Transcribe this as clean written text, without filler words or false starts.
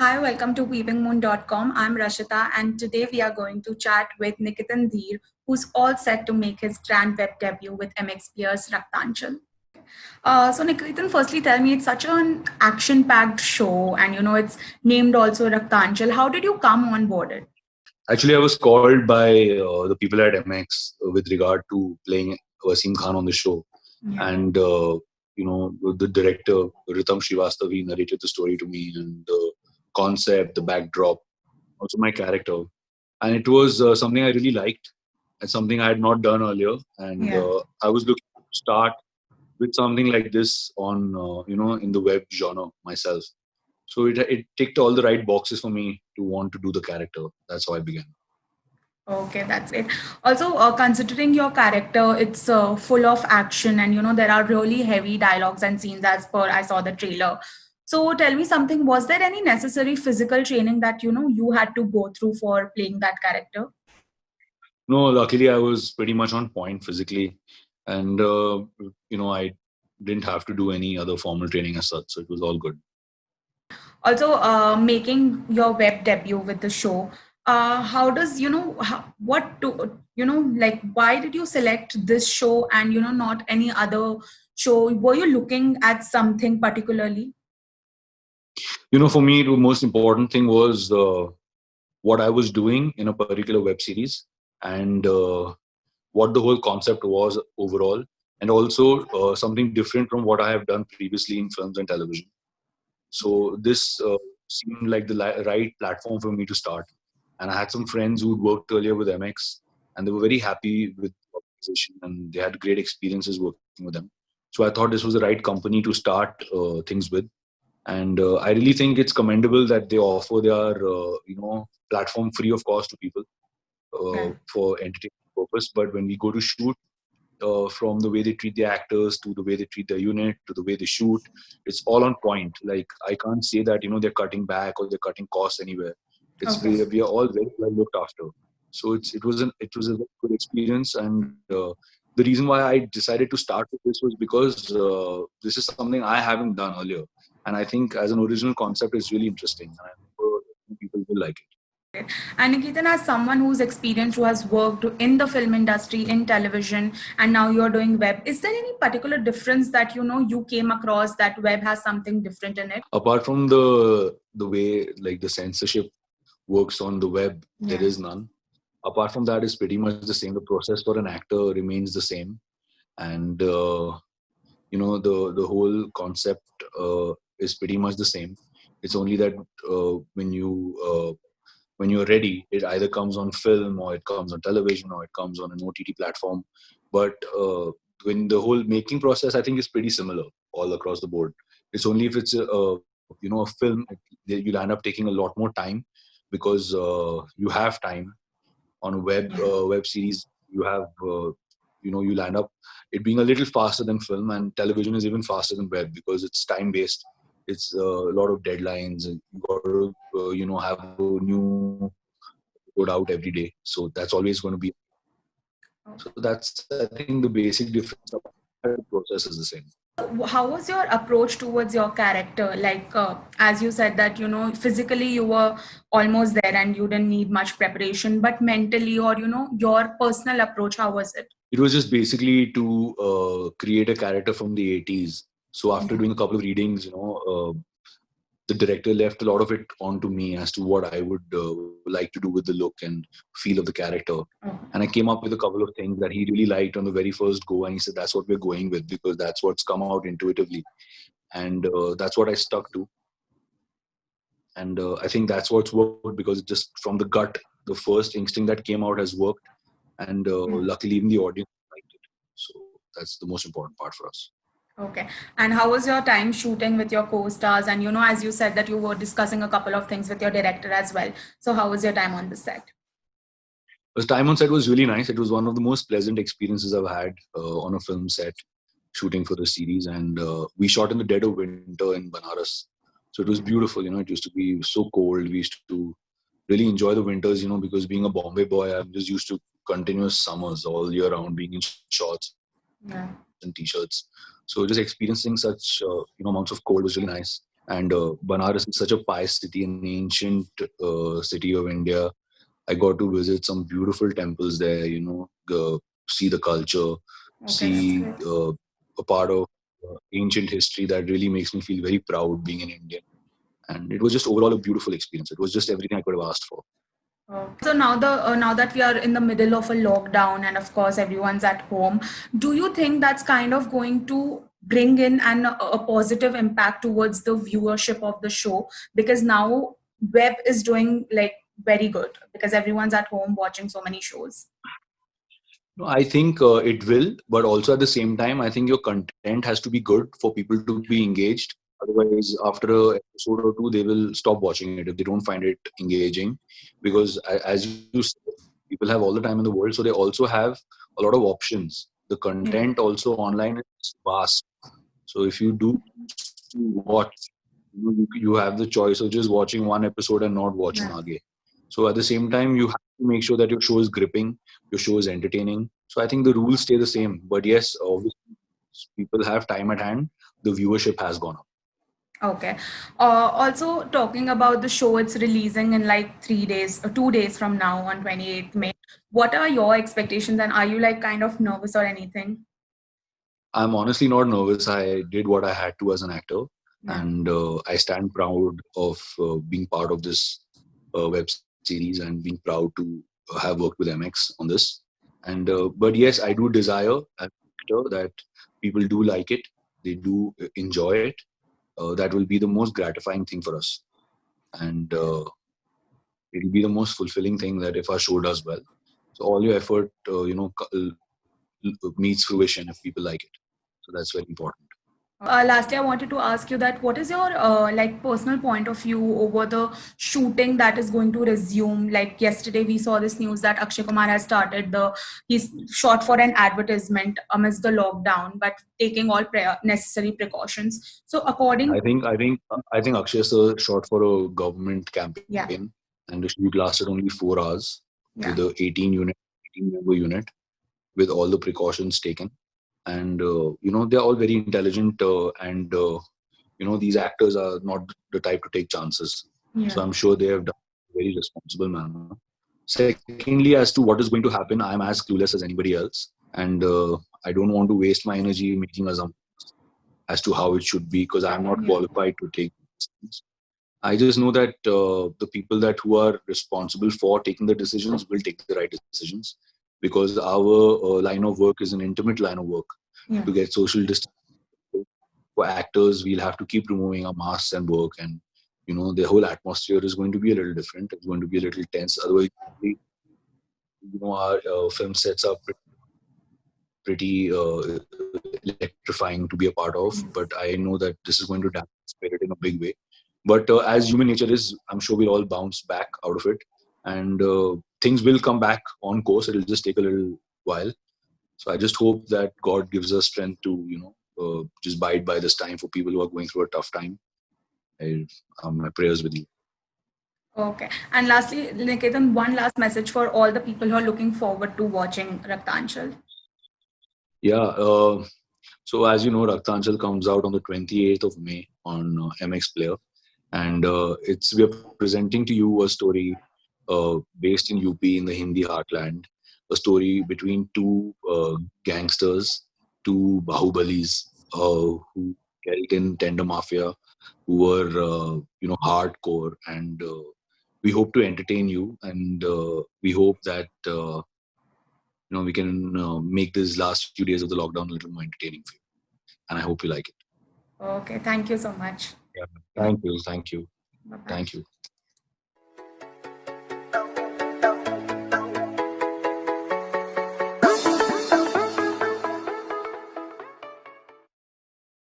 Hi, welcome to weavingmoon.com. I'm Rashita, and today we are going to chat with Nikitan Dheer, who's all set to make his grand web debut with MX Players Raktanchal. So Nikitan, firstly, tell me, it's such an action-packed show, and it's named also Raktanchal. How did you come on board it? Actually, I was called by the people at MX with regard to playing Wasim Khan on the show. Yeah. And, the director, Ritam Srivastav, he narrated the story to me and the concept, the backdrop, also my character. And it was something I really liked and something I had not done earlier. And Yeah. I was looking to start with something like this on, in the web genre myself. So it ticked all the right boxes for me to want to do the character. That's how I began. Okay, that's it. Also, considering your character, it's full of action, and there are really heavy dialogues and scenes as per I saw the trailer. So, tell me something. Was there any necessary physical training that you had to go through for playing that character? No, luckily I was pretty much on point physically, and I didn't have to do any other formal training as such, so it was all good. Also, making your web debut with the show. How does what to like? Why did you select this show and not any other show? Were you looking at something particularly? For me, the most important thing was what I was doing in a particular web series, and what the whole concept was overall, and also something different from what I have done previously in films and television. So this seemed like the right platform for me to start. And I had some friends who'd worked earlier with MX, and they were very happy with the organization, and they had great experiences working with them. So I thought this was the right company to start things with. And I really think it's commendable that they offer their platform free of cost to people Yeah. for entertainment purpose. But when we go to shoot, from the way they treat the actors to the way they treat the unit to the way they shoot, it's all on point. Like, I can't say that they're cutting back or they're cutting costs anywhere. It's Okay. we are all very well looked after. So it was a very good experience. And the reason why I decided to start with this was because this is something I haven't done earlier, and I think as an original concept is really interesting, and I'm sure people will like it. And Nikitan, as someone who's experienced, who has worked in the film industry, in television, and now you're doing web, is there any particular difference that you came across that web has something different in it? Apart from the way like the censorship works on the web, there Yeah. is none. Apart from that, it's pretty much the same. The process for an actor remains the same, and the whole concept is pretty much the same. It's only that when you're ready, it either comes on film or it comes on television or it comes on an OTT platform. But when the whole making process, I think, is pretty similar all across the board. It's only if it's a film, you'll end up taking a lot more time, because you have time. On a web series, you have you'll end up it being a little faster than film, and television is even faster than web because it's time based. It's a lot of deadlines, and you got to have a new put out every day, so that's always going to be. So that's, I think, the basic difference. The process is the same. How was your approach towards your character? Like, as you said that, physically you were almost there and you didn't need much preparation, but mentally or, your personal approach, how was it? It was just basically to create a character from the 80s. So after Yeah. doing a couple of readings, the director left a lot of it onto me as to what I would like to do with the look and feel of the character. Oh. And I came up with a couple of things that he really liked on the very first go, and he said that's what we're going with because that's what's come out intuitively, and that's what I stuck to. And I think that's what's worked because it just from the gut, the first instinct that came out has worked, and Yeah. luckily even the audience liked it. So that's the most important part for us. Okay. And how was your time shooting with your co-stars? And, as you said that you were discussing a couple of things with your director as well. So how was your time on the set? The time on set was really nice. It was one of the most pleasant experiences I've had on a film set shooting for the series. And we shot in the dead of winter in Banaras. So it was beautiful. It used to be so cold. We used to really enjoy the winters, because being a Bombay boy, I'm just used to continuous summers all year round, being in shorts and t-shirts. Yeah. So just experiencing such, amounts of cold was really nice. And Banaras is such a pious city, an ancient city of India. I got to visit some beautiful temples there, see the culture, Okay, that's see great. a part of ancient history that really makes me feel very proud being an Indian. And it was just overall a beautiful experience. It was just everything I could have asked for. So now that we are in the middle of a lockdown and of course everyone's at home, do you think that's kind of going to bring in a positive impact towards the viewership of the show? Because now web is doing like very good because everyone's at home watching so many shows. No, I think it will, but also at the same time, I think your content has to be good for people to be engaged. Otherwise, after a episode or two, they will stop watching it if they don't find it engaging. Because as you said, people have all the time in the world, so they also have a lot of options. The Yeah. content also online is vast. So if you do watch, you have the choice of just watching one episode and not watching Yeah. again. So at the same time, you have to make sure that your show is gripping, your show is entertaining. So I think the rules stay the same. But yes, obviously, people have time at hand. The viewership has gone up. Okay. Also, talking about the show, it's releasing in like 3 days, 2 days from now on 28th May. What are your expectations and are you like kind of nervous or anything? I'm honestly not nervous. I did what I had to as an actor, Yeah. and I stand proud of being part of this web series and being proud to have worked with MX on this. And but yes, I do desire as an actor that people do like it, they do enjoy it. That will be the most gratifying thing for us, and it'll be the most fulfilling thing that if our show does well. So all your effort, meets fruition if people like it. So that's very important. Lastly, I wanted to ask you that what is your like personal point of view over the shooting that is going to resume? Like yesterday, we saw this news that Akshay Kumar has started he's shot for an advertisement amidst the lockdown, but taking all necessary precautions. So I according, think I think I think Akshay sir shot for a government yeah, campaign, and the shoot lasted only 4 hours with yeah, the 18 member unit with all the precautions taken. And they're all very intelligent, and these actors are not the type to take chances. yeah. So I'm sure they have done it in a very responsible manner. Secondly, as to what is going to happen, I'm as clueless as anybody else, and I don't want to waste my energy making assumptions as to how it should be because I'm not Yeah. qualified to take decisions. I just know that the people that who are responsible for taking the decisions will take the right decisions because our line of work is an intimate line of work. Yeah. To get social distance for actors, we'll have to keep removing our masks and work, and the whole atmosphere is going to be a little different. It's going to be a little tense. Otherwise, our film sets are pretty electrifying to be a part of. But I know that this is going to dampen the spirit in a big way. But as human nature is, I'm sure we'll all bounce back out of it, and things will come back on course. It'll just take a little while. So I just hope that God gives us strength to, just bide by this time for people who are going through a tough time. My prayers with you. Okay. And lastly, Niketan, one last message for all the people who are looking forward to watching Raktanchal. Yeah. So as you know, Raktanchal comes out on the 28th of May on MX Player, and we are presenting to you a story based in UP in the Hindi heartland, a story between two gangsters, two Bahubalis who dealt in Tender Mafia, who were hardcore, and we hope to entertain you, and we hope that we can make these last few days of the lockdown a little more entertaining for you, and I hope you like it. Okay. Thank you so much. Yeah. Thank you. Thank you. Bye bye. Thank you.